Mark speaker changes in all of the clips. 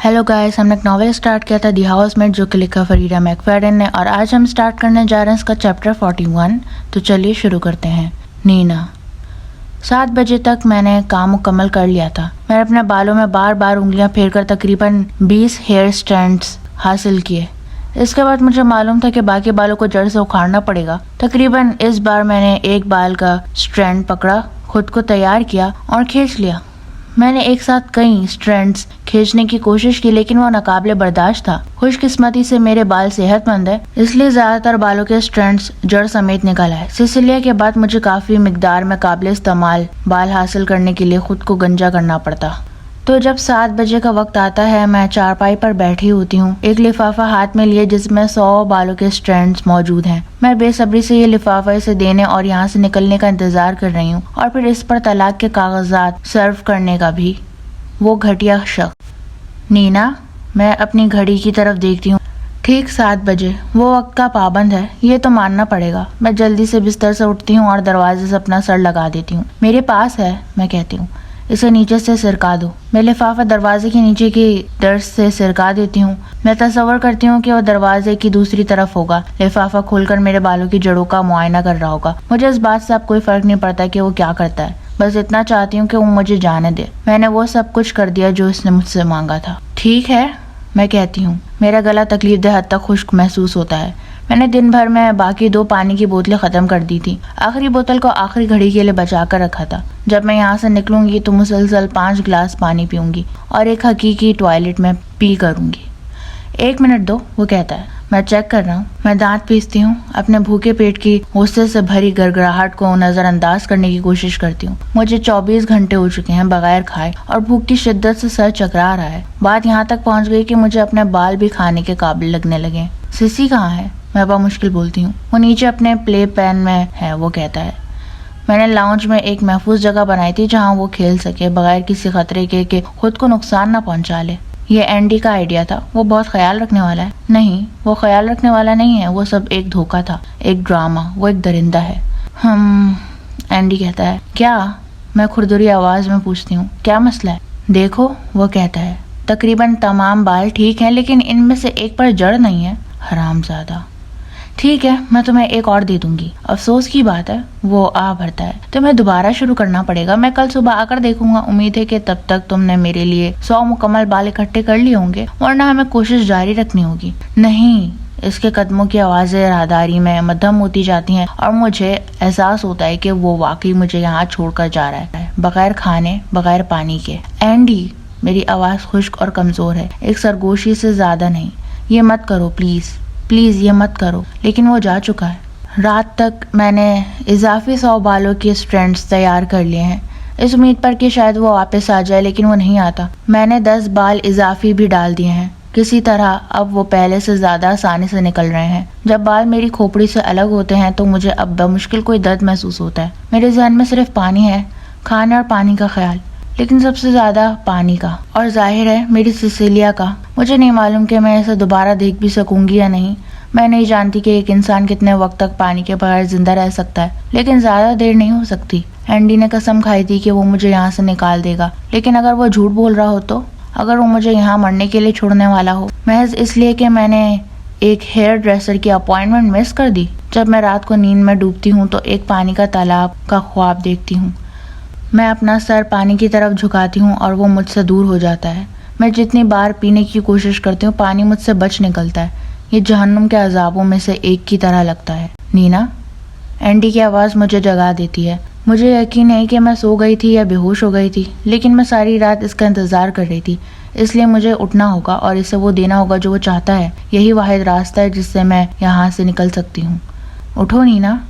Speaker 1: Hello guys, हमने एक novel start किया था दी हाउसमेट जो कि लिखा फरीदा मैकफेडन ने, और आज हम स्टार्ट करने जा रहे हैं इसका चैप्टर 41। तो चलिए शुरू करते हैं। नीना। 7 बजे तक मैंने काम मुकम्मल कर लिया था। मैंने अपने बालों में बार बार उंगलियां फेरकर तकरीबन 20 हेयर स्ट्रैंड्स हासिल किए। इसके बाद मुझे मालूम था कि बाकी बालों को जड़ से उखाड़ना पड़ेगा। तकरीबन इस बार मैंने एक बाल का स्ट्रैंड पकड़ा, खुद को तैयार किया और खींच लिया। मैंने एक साथ कई स्ट्रैंड्स खींचने की कोशिश की, लेकिन वो नाकाबिले बर्दाश्त था। खुशकिस्मती से मेरे बाल सेहतमंद है, इसलिए ज्यादातर बालों के स्ट्रैंड्स जड़ समेत निकल आए। सिसिलिया के बाद मुझे काफी मिकदार में काबिल इस्तेमाल बाल हासिल करने के लिए खुद को गंजा करना पड़ता। तो जब 7 बजे का वक्त आता है, मैं चारपाई पर बैठी होती हूँ, एक लिफाफा हाथ में लिए जिसमें 100 बालों के स्ट्रैंड्स मौजूद हैं। मैं बेसब्री से ये लिफाफा इसे देने और यहाँ से निकलने का इंतजार कर रही हूँ, और फिर इस पर तलाक के कागजात सर्व करने का भी। वो घटिया शख्स। नीना। मैं अपनी घड़ी की तरफ देखती हूँ। ठीक 7 बजे। वो वक्त का पाबंद है, ये तो मानना पड़ेगा। मैं जल्दी से बिस्तर से उठती हूँ और दरवाजे से अपना सर लगा देती हूँ। मेरे पास है, मैं कहती हूँ, इसे नीचे से सिरका दो। मैं लिफाफा दरवाजे के नीचे की दर्ज से सिरका देती हूँ। मैं तस्वर करती हूँ कि वो दरवाजे की दूसरी तरफ होगा, लिफाफा खोलकर मेरे बालों की जड़ों का मुआयना कर रहा होगा। मुझे इस बात से अब कोई फर्क नहीं पड़ता कि वो क्या करता है, बस इतना चाहती हूँ कि वो मुझे जाने दे। मैंने वो सब कुछ कर दिया जो इसने मुझसे मांगा था। ठीक है, मैं कहती हूँ। मेरा गला तकलीफदेह हद तक खुश्क महसूस होता है। मैंने दिन भर में बाकी 2 पानी की बोतलें खत्म कर दी थी। आखिरी बोतल को आखिरी घड़ी के लिए बचा कर रखा था। जब मैं यहाँ से निकलूंगी तो मुसलसल 5 गिलास पानी पीऊंगी और एक हकीकी टॉयलेट में पी करूंगी। 1 मिनट दो, वो कहता है। मैं चेक कर रहा हूँ। मैं दांत पीसती हूँ, अपने भूखे पेट की गुस्से से भरी गड़गड़ाहट को नजरअंदाज करने की कोशिश करती हूँ। मुझे 24 घंटे हो चुके हैं बगैर खाए, और भूख की शिद्दत से सर चकरा रहा है। बात यहाँ तक पहुँच गई कि मुझे अपने बाल भी खाने के काबिल लगने लगे। सिसी कहाँ है? मैं बामुश्किल बोलती हूँ। वो नीचे अपने प्ले पेन में है, वो कहता है। मैंने लाउंज में एक महफूज जगह बनाई थी जहाँ वो खेल सके बगैर किसी खतरे के कि खुद को नुकसान न पहुँचा ले। ये एंडी का आइडिया था। वो बहुत ख्याल रखने वाला है। नहीं, वो ख्याल रखने वाला नहीं है। वो सब एक धोखा था, एक ड्रामा। वो एक दरिंदा है। एंडी कहता है। क्या? मैं खुरदुरी आवाज में पूछती हूँ। क्या मसला है? देखो, वो कहता है, तकरीबन तमाम बाल ठीक हैं, लेकिन इनमें से एक पर जड़ नहीं है। हरामजादा। ठीक है, मैं तुम्हें एक और दे दूंगी। अफसोस की बात है, वो आ भरता है। तुम्हें दोबारा शुरू करना पड़ेगा। मैं कल सुबह आकर देखूंगा। उम्मीद है कि तब तक तुमने मेरे लिए 100 मुकम्मल बाल इकट्ठे कर लिए होंगे, वरना हमें कोशिश जारी रखनी होगी। नहीं। इसके कदमों की आवाजें राहदारी में मध्यम होती जाती हैं, और मुझे एहसास होता है कि वो वाकई मुझे यहाँ छोड़कर जा रहा है, बगैर खाने, बगैर पानी के। एंडी। मेरी आवाज खुश्क और कमजोर है, एक सरगोशी से ज्यादा नहीं। ये मत करो प्लीज, प्लीज ये मत करो। लेकिन वो जा चुका है। रात तक मैंने इजाफी 100 बालों के स्ट्रैंड्स तैयार कर लिए हैं, इस उम्मीद पर कि शायद वो वापस आ जाए, लेकिन वो नहीं आता। मैंने 10 बाल इजाफी भी डाल दिए हैं। किसी तरह अब वो पहले से ज्यादा आसानी से निकल रहे हैं। जब बाल मेरी खोपड़ी से अलग होते हैं तो मुझे अब बमुश्किल कोई दर्द महसूस होता है। मेरे ज़हन में सिर्फ पानी है, खाने और पानी का ख्याल, लेकिन सबसे ज्यादा पानी का, और जाहिर है मेरी सिसिलिया का। मुझे नहीं मालूम कि मैं इसे दोबारा देख भी सकूंगी या नहीं। मैं नहीं जानती कि एक इंसान कितने वक्त तक पानी के बगैर जिंदा रह सकता है, लेकिन ज्यादा देर नहीं हो सकती। एंडी ने कसम खाई थी कि वो मुझे यहाँ से निकाल देगा, लेकिन अगर वो झूठ बोल रहा हो तो? अगर वो मुझे यहाँ मरने के लिए छोड़ने वाला हो, महज इसलिए कि मैंने एक हेयर ड्रेसर की अपॉइंटमेंट मिस कर दी। जब मैं रात को नींद में डूबती हूँ तो एक पानी का तालाब का ख्वाब देखती हूँ। मैं अपना सर पानी की तरफ झुकाती हूँ और वो मुझसे दूर हो जाता है। मैं जितनी बार पीने की कोशिश करती हूँ, पानी मुझसे बच निकलता है। ये जहन्नुम के अजाबों में से एक की तरह लगता है। नीना। एंडी की आवाज़ मुझे जगा देती है। मुझे यकीन नहीं कि मैं सो गई थी या बेहोश हो गई थी, लेकिन मैं सारी रात इसका इंतज़ार कर रही थी। इसलिए मुझे उठना होगा और इसे वो देना होगा जो वो चाहता है। यही वाहिद रास्ता है जिससे मैं यहाँ से निकल सकती हूँ। उठो नीना।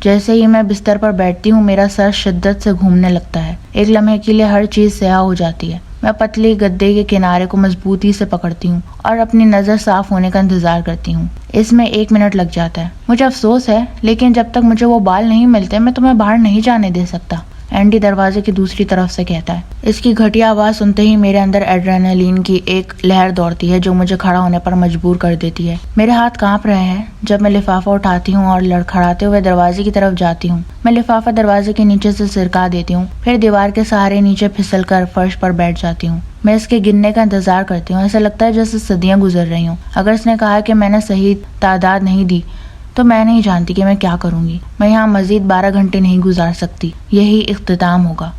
Speaker 1: जैसे ही मैं बिस्तर पर बैठती हूँ, मेरा सर शिद्दत से घूमने लगता है। एक लम्हे के लिए हर चीज़ स्याह हो जाती है। मैं पतली गद्दे के किनारे को मजबूती से पकड़ती हूँ और अपनी नज़र साफ होने का इंतजार करती हूँ। इसमें 1 मिनट लग जाता है। मुझे अफसोस है, लेकिन जब तक मुझे वो बाल नहीं मिलते मैं तुम्हें बाहर नहीं जाने दे सकता। اینڈی دروازے کی دوسری طرف سے کہتا ہے۔ اس کی گھٹیا آواز سنتے ہی میرے اندر ایڈرینالین کی ایک لہر دوڑتی ہے جو مجھے کھڑا ہونے پر مجبور کر دیتی ہے۔ میرے ہاتھ کانپ رہے ہیں جب میں لفافہ اٹھاتی ہوں اور لڑکھڑاتے ہوئے دروازے کی طرف جاتی ہوں۔ میں لفافہ دروازے کے نیچے سے سرکا دیتی ہوں، پھر دیوار کے سہارے نیچے پھسل کر فرش پر بیٹھ جاتی ہوں۔ میں اس کے گننے کا انتظار کرتی ہوں۔ ایسا لگتا ہے جیسے صدیاں گزر رہی ہوں۔ اگر اس نے کہا کہ میں نے صحیح تعداد نہیں دی تو میں نہیں جانتی کہ میں کیا کروں گی۔ میں یہاں مزید 12 گھنٹے نہیں گزار سکتی، یہی اختتام ہوگا۔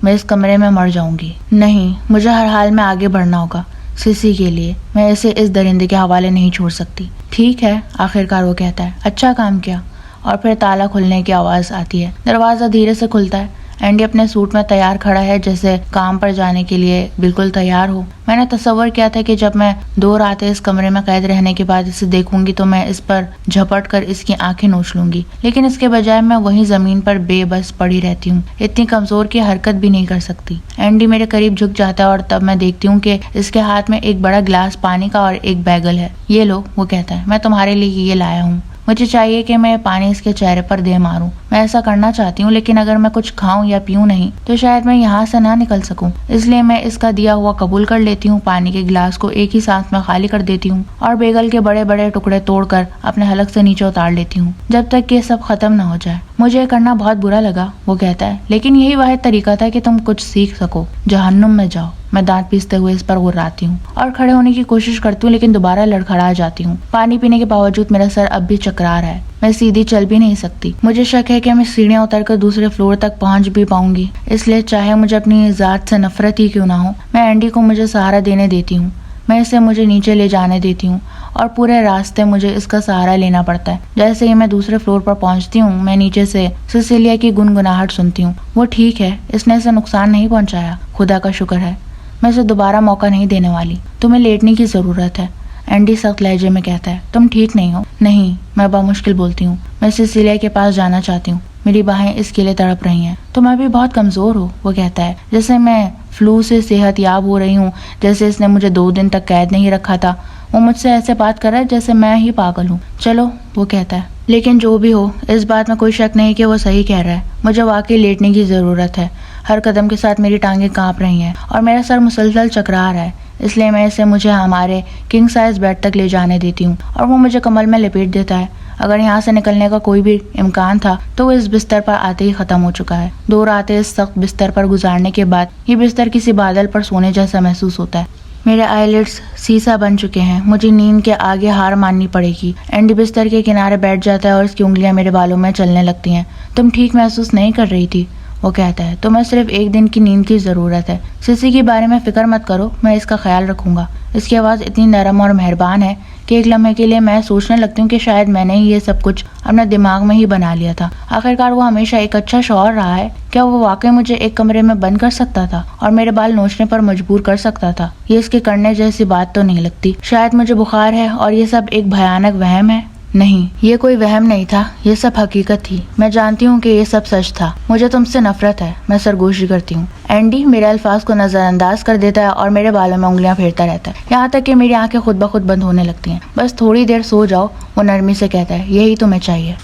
Speaker 1: میں اس کمرے میں مر جاؤں گی۔ نہیں، مجھے ہر حال میں آگے بڑھنا ہوگا سیسی کے لیے۔ میں اسے اس درندے کے حوالے نہیں چھوڑ سکتی۔ ٹھیک ہے، آخرکار وہ کہتا ہے، اچھا کام کیا۔ اور پھر تالا کھلنے کی آواز آتی ہے۔ دروازہ دھیرے سے کھلتا ہے۔ اینڈی اپنے سوٹ میں تیار کھڑا ہے، جیسے کام پر جانے کے لیے بالکل تیار ہو۔ میں نے تصور کیا تھا کہ جب میں 2 راتیں اس کمرے میں قید رہنے کے بعد اسے دیکھوں گی تو میں اس پر جھپٹ کر اس کی آنکھیں نوچ لوں گی، لیکن اس کے بجائے میں وہیں زمین پر بے بس پڑی رہتی ہوں، اتنی کمزور کہ حرکت بھی نہیں کر سکتی۔ اینڈی میرے قریب جھک جاتا ہے اور تب میں دیکھتی ہوں کہ اس کے ہاتھ میں ایک بڑا گلاس پانی کا اور ایک بیگل ہے۔ یہ لو، وہ کہتا ہے، میں تمہارے لیے یہ لایا ہوں۔ مجھے چاہیے کہ میں پانی اس کے چہرے پر دے ماروں۔ میں ایسا کرنا چاہتی ہوں، لیکن اگر میں کچھ کھاؤں یا پیوں نہیں تو شاید میں یہاں سے نہ نکل سکوں۔ اس لیے میں اس کا دیا ہوا قبول کر لیتی ہوں، پانی کے گلاس کو ایک ہی سانس میں خالی کر دیتی ہوں اور بیگل کے بڑے بڑے ٹکڑے توڑ کر اپنے حلق سے نیچے اتار لیتی ہوں جب تک کہ سب ختم نہ ہو جائے۔ مجھے یہ کرنا بہت برا لگا، وہ کہتا ہے، لیکن یہی واحد طریقہ تھا کہ تم کچھ سیکھ سکو۔ جہنم میں جاؤ۔ میں دانت پیستے ہوئے اس پر غراتی ہوں اور کھڑے ہونے کی کوشش کرتی ہوں، لیکن دوبارہ لڑکھڑا جاتی ہوں۔ پانی پینے کے باوجود میرا سر اب بھی چکرا رہا ہے۔ میں سیدھی چل بھی نہیں سکتی۔ مجھے شک ہے کہ میں سیڑھیاں اتر کر دوسرے فلور تک پہنچ بھی پاؤں گی، اس لیے چاہے مجھے اپنی ذات سے نفرت ہی کیوں نہ ہو، میں اینڈی کو مجھے سہارا دینے دیتی ہوں۔ میں اسے مجھے نیچے لے جانے دیتی ہوں اور پورے راستے مجھے اس کا سہارا لینا پڑتا ہے۔ جیسے ہی میں دوسرے فلور پر پہنچتی ہوں، میں نیچے سے سیسیلیا کی گنگناہٹ سنتی ہوں۔ وہ ٹھیک ہے، اس نے اسے نقصان نہیں پہنچایا، خدا کا شکر ہے۔ میں اسے دوبارہ موقع نہیں دینے والی۔ تمہیں لیٹنے کی ضرورت ہے، اینڈی سخت لہجے میں کہتا ہے۔ تم ٹھیک نہیں ہو؟ نہیں، میں بامشکل بولتی ہوں۔ میں سیسیلیا کے پاس جانا چاہتی ہوں، میری باہیں اس کے لیے تڑپ رہی ہیں۔ تم ابھی بہت کمزور ہو، وہ کہتا ہے، جیسے میں فلو سے صحت یاب ہو رہی ہوں، جیسے اس نے مجھے 2 دن تک قید نہیں رکھا تھا۔ وہ مجھ سے ایسے بات کر رہا ہے جیسے میں ہی پاگل ہوں۔ چلو، وہ کہتا ہے، لیکن جو بھی ہو، اس بات میں کوئی شک نہیں کہ وہ صحیح کہہ رہا ہے۔ مجھے واقعی لیٹنے کی ضرورت ہے۔ ہر قدم کے ساتھ میری ٹانگیں کانپ رہی ہیں اور میرا سر مسلسل چکرا رہا ہے، اس لیے میں اسے مجھے ہمارے کنگ سائز بیڈ تک لے جانے دیتی ہوں اور وہ مجھے کمل میں لپیٹ دیتا ہے۔ اگر یہاں سے نکلنے کا کوئی بھی امکان تھا تو وہ اس بستر پر آتے ہی ختم ہو چکا ہے۔ 2 راتیں اس سخت بستر پر گزارنے کے بعد یہ بستر کسی بادل پر سونے جیسا محسوس ہوتا ہے۔ میرے آئی لڈس سیسا بن چکے ہیں، مجھے نیند کے آگے ہار ماننی پڑے گی۔ اینڈی بستر کے کنارے بیٹھ جاتا ہے اور اس کی انگلیاں میرے بالوں میں چلنے لگتی ہیں۔ تم ٹھیک محسوس نہیں کر رہی تھی، وہ کہتا ہے، تمہیں صرف 1 دن کی نیند کی ضرورت ہے۔ سیسی کے بارے میں فکر مت کرو، میں اس کا خیال رکھوں گا۔ اس کی آواز اتنی نرم اور مہربان ہے کہ ایک لمحے کے لیے میں سوچنے لگتی ہوں کہ شاید میں نے ہی یہ سب کچھ اپنے دماغ میں ہی بنا لیا تھا۔ آخرکار وہ ہمیشہ ایک اچھا شوہر رہا ہے۔ کیا وہ واقعی مجھے ایک کمرے میں بند کر سکتا تھا اور میرے بال نوچنے پر مجبور کر سکتا تھا؟ یہ اس کے کرنے جیسی بات تو نہیں لگتی۔ شاید مجھے بخار ہے اور یہ سب ایک بھیانک وہم ہے۔ نہیں، یہ کوئی وہم نہیں تھا، یہ سب حقیقت تھی۔ میں جانتی ہوں کہ یہ سب سچ تھا۔ مجھے تم سے نفرت ہے، میں سرگوشی کرتی ہوں۔ اینڈی میرے الفاظ کو نظر انداز کر دیتا ہے اور میرے بالوں میں انگلیاں پھیرتا رہتا ہے، یہاں تک کہ میری آنکھیں خود بخود بند ہونے لگتی ہیں۔ بس تھوڑی دیر سو جاؤ، وہ نرمی سے کہتا ہے، یہی تمہیں چاہیے۔